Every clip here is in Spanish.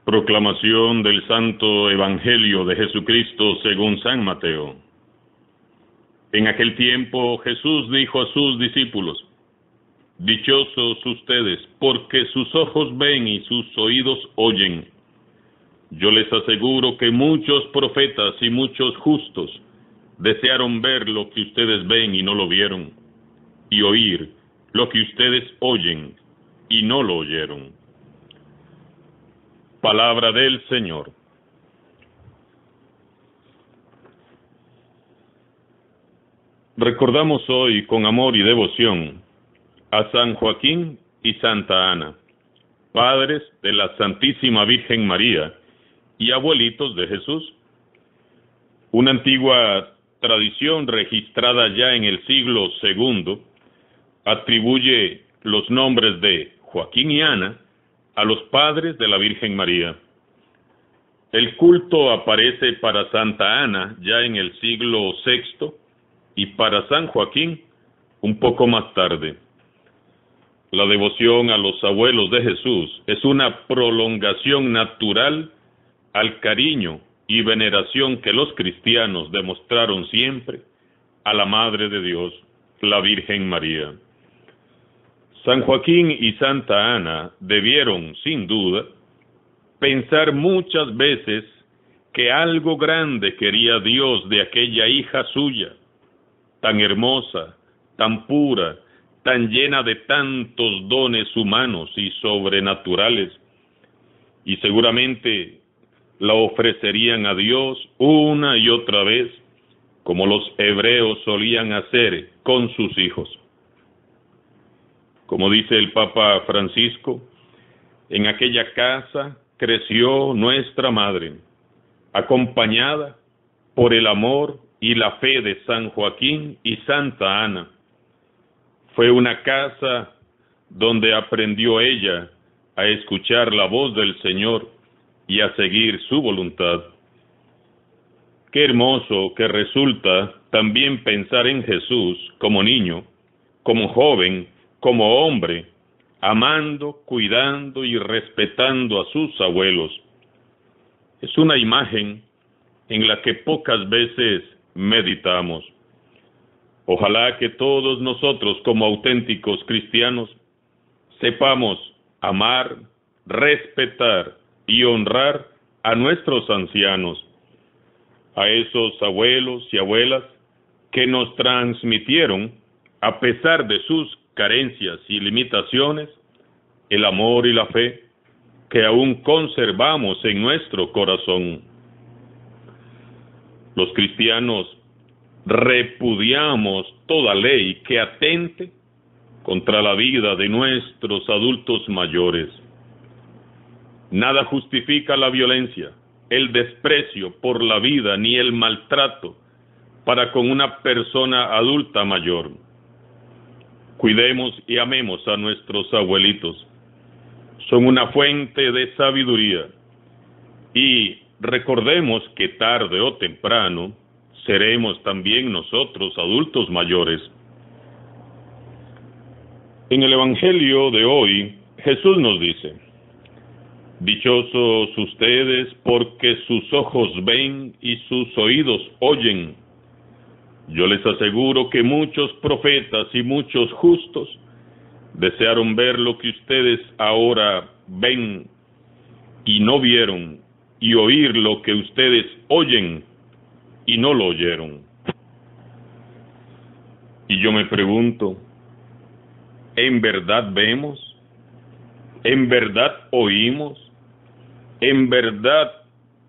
Proclamación del Santo Evangelio de Jesucristo según San Mateo. En aquel tiempo Jesús dijo a sus discípulos: Dichosos ustedes, porque sus ojos ven y sus oídos oyen. Yo les aseguro que muchos profetas y muchos justos desearon ver lo que ustedes ven y no lo vieron, y oír lo que ustedes oyen y no lo oyeron. Palabra del Señor. Recordamos hoy con amor y devoción a San Joaquín y Santa Ana, padres de la Santísima Virgen María y abuelitos de Jesús. Una antigua tradición registrada ya en el siglo II atribuye los nombres de Joaquín y Ana a los padres de la Virgen María. El culto aparece para Santa Ana ya en el siglo VI y para San Joaquín un poco más tarde. La devoción a los abuelos de Jesús es una prolongación natural al cariño y veneración que los cristianos demostraron siempre a la Madre de Dios, la Virgen María. San Joaquín y Santa Ana debieron, sin duda, pensar muchas veces que algo grande quería Dios de aquella hija suya, tan hermosa, tan pura, tan llena de tantos dones humanos y sobrenaturales, y seguramente la ofrecerían a Dios una y otra vez, como los hebreos solían hacer con sus hijos. Como dice el Papa Francisco, en aquella casa creció nuestra Madre, acompañada por el amor y la fe de San Joaquín y Santa Ana. Fue una casa donde aprendió ella a escuchar la voz del Señor y a seguir su voluntad. Qué hermoso que resulta también pensar en Jesús como niño, como joven, como hombre, amando, cuidando y respetando a sus abuelos. Es una imagen en la que pocas veces meditamos. Ojalá que todos nosotros, como auténticos cristianos, sepamos amar, respetar y honrar a nuestros ancianos, a esos abuelos y abuelas que nos transmitieron, a pesar de sus carencias y limitaciones, el amor y la fe que aún conservamos en nuestro corazón. Los cristianos repudiamos toda ley que atente contra la vida de nuestros adultos mayores. Nada justifica la violencia, el desprecio por la vida ni el maltrato para con una persona adulta mayor. Cuidemos y amemos a nuestros abuelitos. Son una fuente de sabiduría. Y recordemos que tarde o temprano seremos también nosotros adultos mayores. En el Evangelio de hoy, Jesús nos dice: Dichosos ustedes porque sus ojos ven y sus oídos oyen. Yo les aseguro que muchos profetas y muchos justos desearon ver lo que ustedes ahora ven y no vieron, y oír lo que ustedes oyen y no lo oyeron. Y yo me pregunto, ¿en verdad vemos? ¿En verdad oímos? ¿En verdad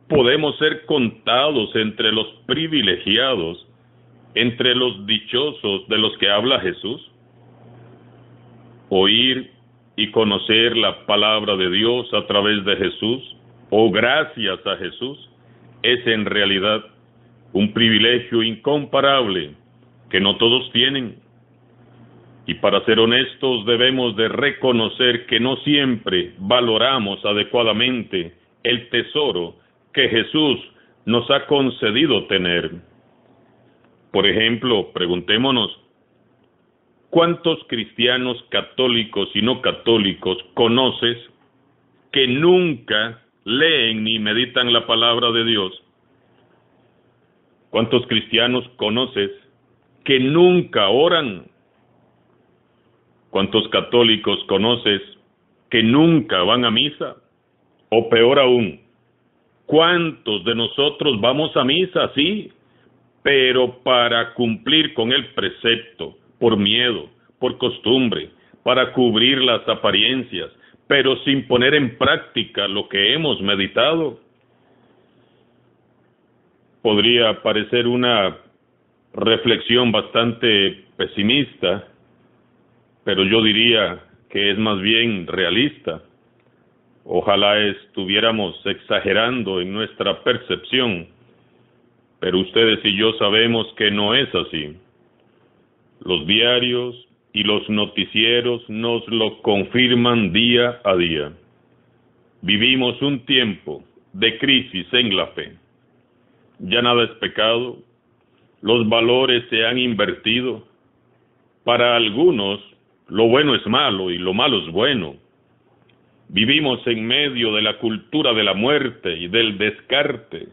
podemos ser contados entre los privilegiados, entre los dichosos de los que habla Jesús? Oír y conocer la palabra de Dios a través de Jesús, o gracias a Jesús, es en realidad un privilegio incomparable que no todos tienen. Y para ser honestos debemos de reconocer que no siempre valoramos adecuadamente el tesoro que Jesús nos ha concedido tener. Por ejemplo, preguntémonos, ¿cuántos cristianos católicos y no católicos conoces que nunca leen ni meditan la palabra de Dios. ¿Cuántos cristianos conoces que nunca oran? ¿Cuántos católicos conoces que nunca van a misa? O peor aún, ¿cuántos de nosotros vamos a misa? Sí, pero para cumplir con el precepto, por miedo, por costumbre, para cubrir las apariencias, pero sin poner en práctica lo que hemos meditado. Podría parecer una reflexión bastante pesimista, pero yo diría que es más bien realista. Ojalá estuviéramos exagerando en nuestra percepción, pero ustedes y yo sabemos que no es así. Los diarios y los noticieros nos lo confirman día a día. Vivimos un tiempo de crisis en la fe. Ya nada es pecado, los valores se han invertido. Para algunos, lo bueno es malo y lo malo es bueno. Vivimos en medio de la cultura de la muerte y del descarte.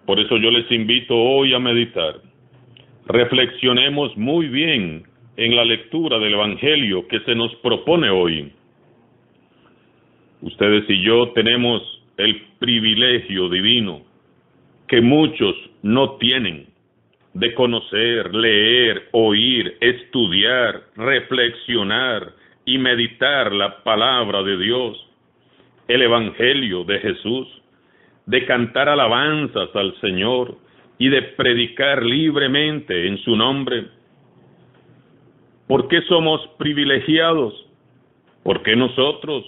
Por eso yo les invito hoy a meditar. Reflexionemos muy bien en la lectura del Evangelio que se nos propone hoy. Ustedes y yo tenemos el privilegio divino que muchos no tienen, de conocer, leer, oír, estudiar, reflexionar y meditar la palabra de Dios, el Evangelio de Jesús, de cantar alabanzas al Señor y de predicar libremente en su nombre. ¿Por qué somos privilegiados? ¿Por qué nosotros?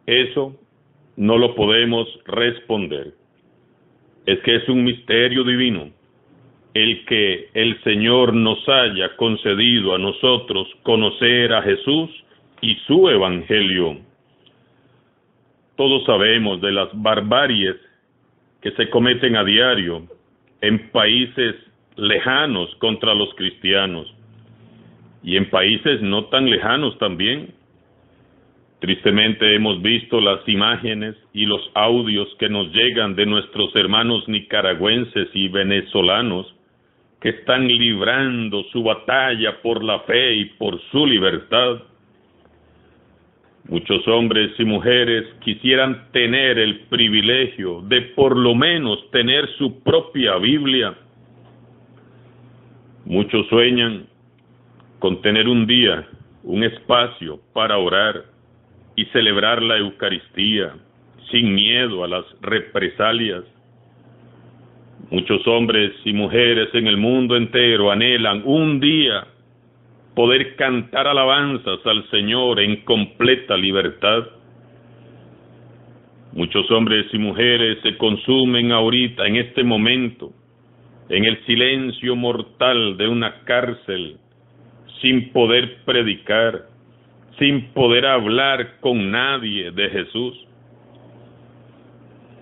Eso no lo podemos responder. Es que es un misterio divino el que el Señor nos haya concedido a nosotros conocer a Jesús y su Evangelio. Todos sabemos de las barbaries que se cometen a diario en países lejanos contra los cristianos y en países no tan lejanos también. Tristemente hemos visto las imágenes y los audios que nos llegan de nuestros hermanos nicaragüenses y venezolanos que están librando su batalla por la fe y por su libertad. Muchos hombres y mujeres quisieran tener el privilegio de por lo menos tener su propia Biblia. Muchos sueñan con tener un día, un espacio para orar y celebrar la Eucaristía sin miedo a las represalias. Muchos hombres y mujeres en el mundo entero anhelan un día poder cantar alabanzas al Señor en completa libertad. Muchos hombres y mujeres se consumen ahorita, en este momento, en el silencio mortal de una cárcel, sin poder predicar, sin poder hablar con nadie de Jesús.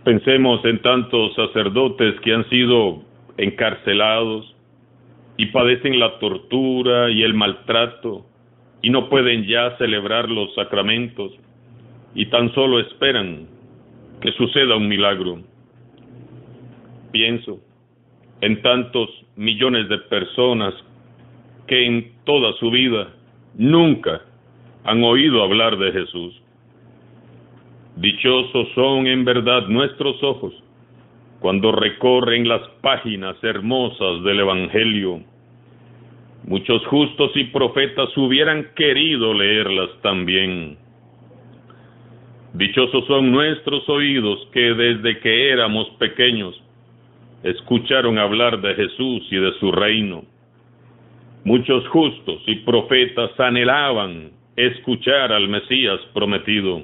Pensemos en tantos sacerdotes que han sido encarcelados y padecen la tortura y el maltrato y no pueden ya celebrar los sacramentos y tan solo esperan que suceda un milagro. Pienso en tantos millones de personas que en toda su vida nunca han oído hablar de Jesús. Dichosos son en verdad nuestros ojos cuando recorren las páginas hermosas del Evangelio. Muchos justos y profetas hubieran querido leerlas también. Dichosos son nuestros oídos que desde que éramos pequeños escucharon hablar de Jesús y de su reino. Muchos justos y profetas anhelaban escuchar al Mesías prometido.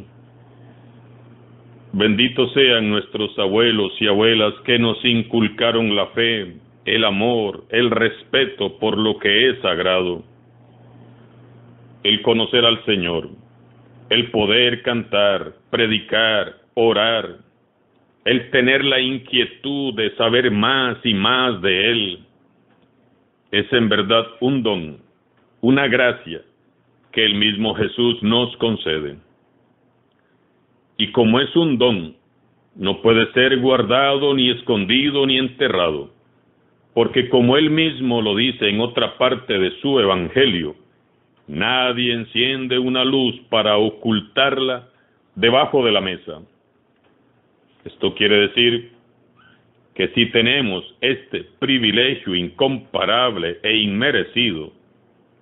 Benditos sean nuestros abuelos y abuelas que nos inculcaron la fe, el amor, el respeto por lo que es sagrado. El conocer al Señor, el poder cantar, predicar, orar, el tener la inquietud de saber más y más de Él, es en verdad un don, una gracia que el mismo Jesús nos concede. y como es un don, no puede ser guardado, ni escondido, ni enterrado, porque como él mismo lo dice en otra parte de su evangelio, nadie enciende una luz para ocultarla debajo de la mesa. Esto quiere decir que si tenemos este privilegio incomparable e inmerecido,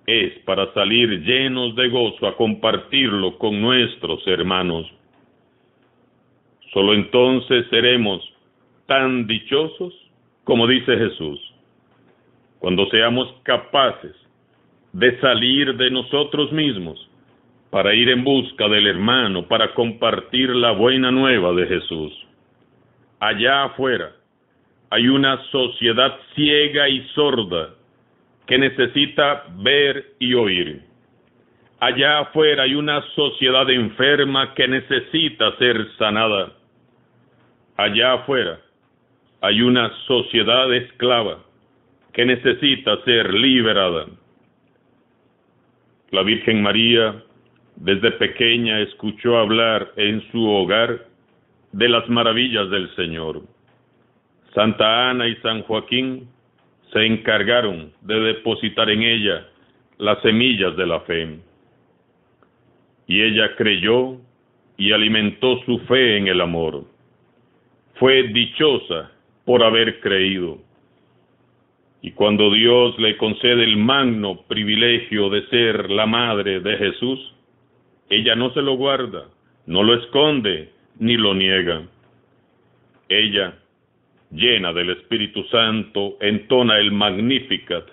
es para salir llenos de gozo a compartirlo con nuestros hermanos. Solo entonces seremos tan dichosos como dice Jesús, cuando seamos capaces de salir de nosotros mismos para ir en busca del hermano, para compartir la buena nueva de Jesús. Allá afuera hay una sociedad ciega y sorda que necesita ver y oír. Allá afuera hay una sociedad enferma que necesita ser sanada. Allá afuera hay una sociedad esclava que necesita ser liberada. La Virgen María desde pequeña escuchó hablar en su hogar de las maravillas del Señor. Santa Ana y San Joaquín se encargaron de depositar en ella las semillas de la fe. Y ella creyó y alimentó su fe en el amor. Fue dichosa por haber creído. Y cuando Dios le concede el magno privilegio de ser la madre de Jesús, ella no se lo guarda, no lo esconde, ni lo niega. Ella, llena del Espíritu Santo, entona el Magnificat,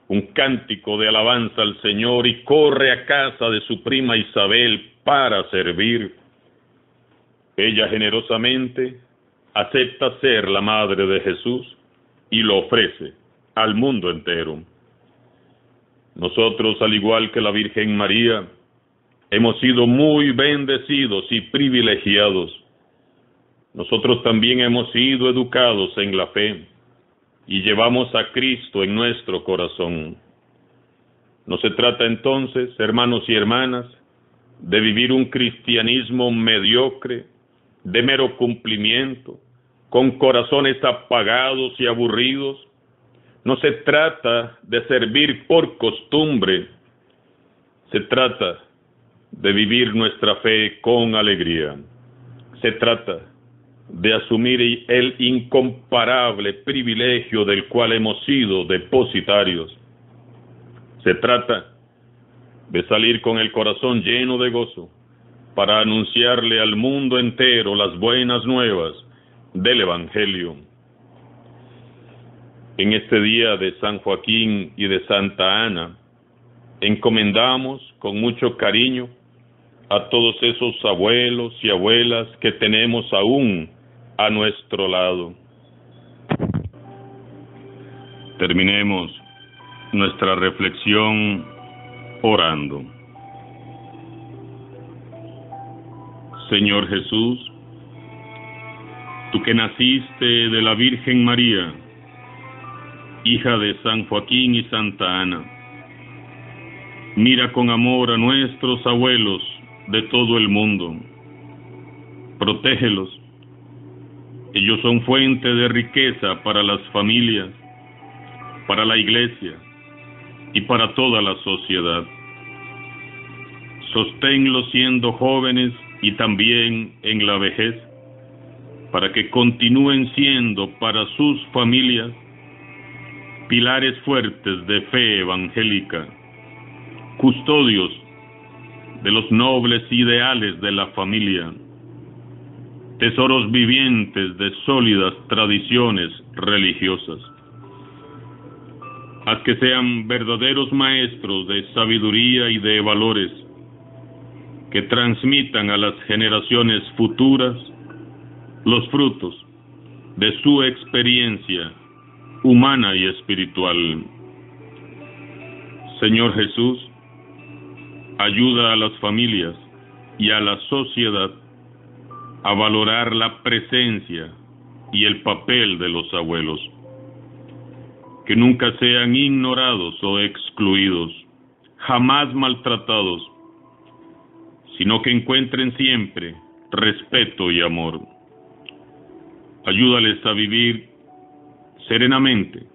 un cántico de alabanza al Señor, y corre a casa de su prima Isabel para servir. Ella generosamente acepta ser la madre de Jesús y lo ofrece al mundo entero. Nosotros, al igual que la Virgen María, hemos sido muy bendecidos y privilegiados. Nosotros también hemos sido educados en la fe y llevamos a Cristo en nuestro corazón. No se trata entonces, hermanos y hermanas, de vivir un cristianismo mediocre, de mero cumplimiento, con corazones apagados y aburridos. No se trata de servir por costumbre, se trata de vivir nuestra fe con alegría. Se trata de asumir el incomparable privilegio del cual hemos sido depositarios. Se trata de salir con el corazón lleno de gozo para anunciarle al mundo entero las buenas nuevas del Evangelio. En este día de San Joaquín y de Santa Ana, encomendamos con mucho cariño a todos esos abuelos y abuelas que tenemos aún a nuestro lado. Terminemos nuestra reflexión orando. Señor Jesús, tú que naciste de la Virgen María, hija de San Joaquín y Santa Ana, mira con amor a nuestros abuelos de todo el mundo. Protégelos. Ellos son fuente de riqueza para las familias, para la iglesia y para toda la sociedad. Sosténlos siendo jóvenes y también en la vejez, para que continúen siendo para sus familias pilares fuertes de fe evangélica, custodios de los nobles ideales de la familia, tesoros vivientes de sólidas tradiciones religiosas. Haz que sean verdaderos maestros de sabiduría y de valores, que transmitan a las generaciones futuras los frutos de su experiencia humana y espiritual. Señor Jesús, ayuda a las familias y a la sociedad a valorar la presencia y el papel de los abuelos, que nunca sean ignorados o excluidos, jamás maltratados, sino que encuentren siempre respeto y amor. Ayúdales a vivir serenamente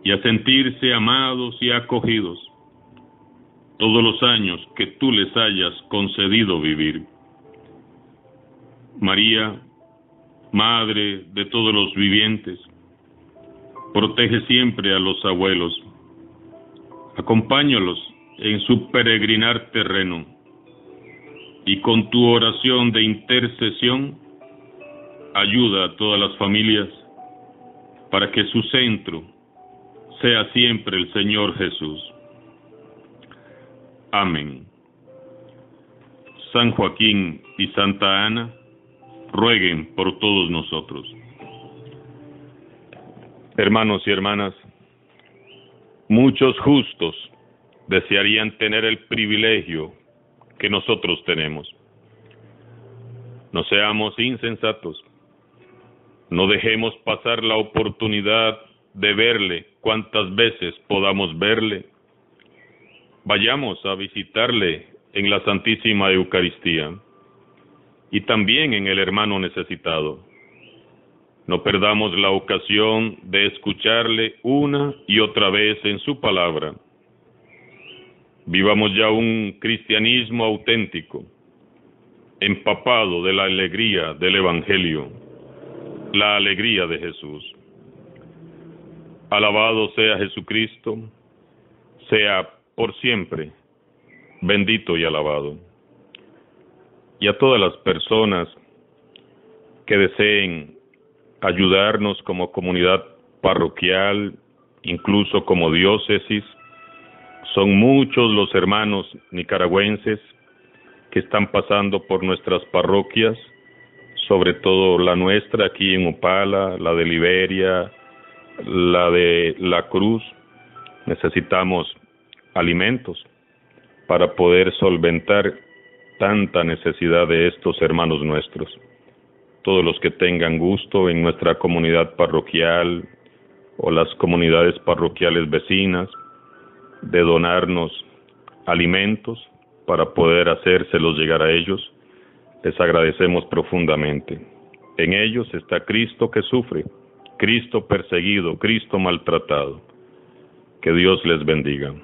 y a sentirse amados y acogidos todos los años que tú les hayas concedido vivir. María, Madre de todos los vivientes, protege siempre a los abuelos, acompáñalos en su peregrinar terreno y con tu oración de intercesión ayuda a todas las familias para que su centro sea siempre el Señor Jesús. Amén. San Joaquín y Santa Ana, rueguen por todos nosotros. Hermanos y hermanas, muchos justos desearían tener el privilegio que nosotros tenemos. No seamos insensatos. No dejemos pasar la oportunidad de verle cuantas veces podamos verle. Vayamos a visitarle en la Santísima Eucaristía y también en el hermano necesitado. No perdamos la ocasión de escucharle una y otra vez en su palabra. Vivamos ya un cristianismo auténtico, empapado de la alegría del Evangelio, la alegría de Jesús. Alabado sea Jesucristo, sea por siempre bendito y alabado. Y a todas las personas que deseen ayudarnos como comunidad parroquial, incluso como diócesis, son muchos los hermanos nicaragüenses que están pasando por nuestras parroquias, sobre todo la nuestra aquí en Upala, la de Liberia, la de La Cruz. Necesitamos alimentos para poder solventar tanta necesidad de estos hermanos nuestros. Todos los que tengan gusto en nuestra comunidad parroquial o las comunidades parroquiales vecinas de donarnos alimentos para poder hacérselos llegar a ellos, les agradecemos profundamente. En ellos está Cristo que sufre, Cristo perseguido, Cristo maltratado. Que Dios les bendiga.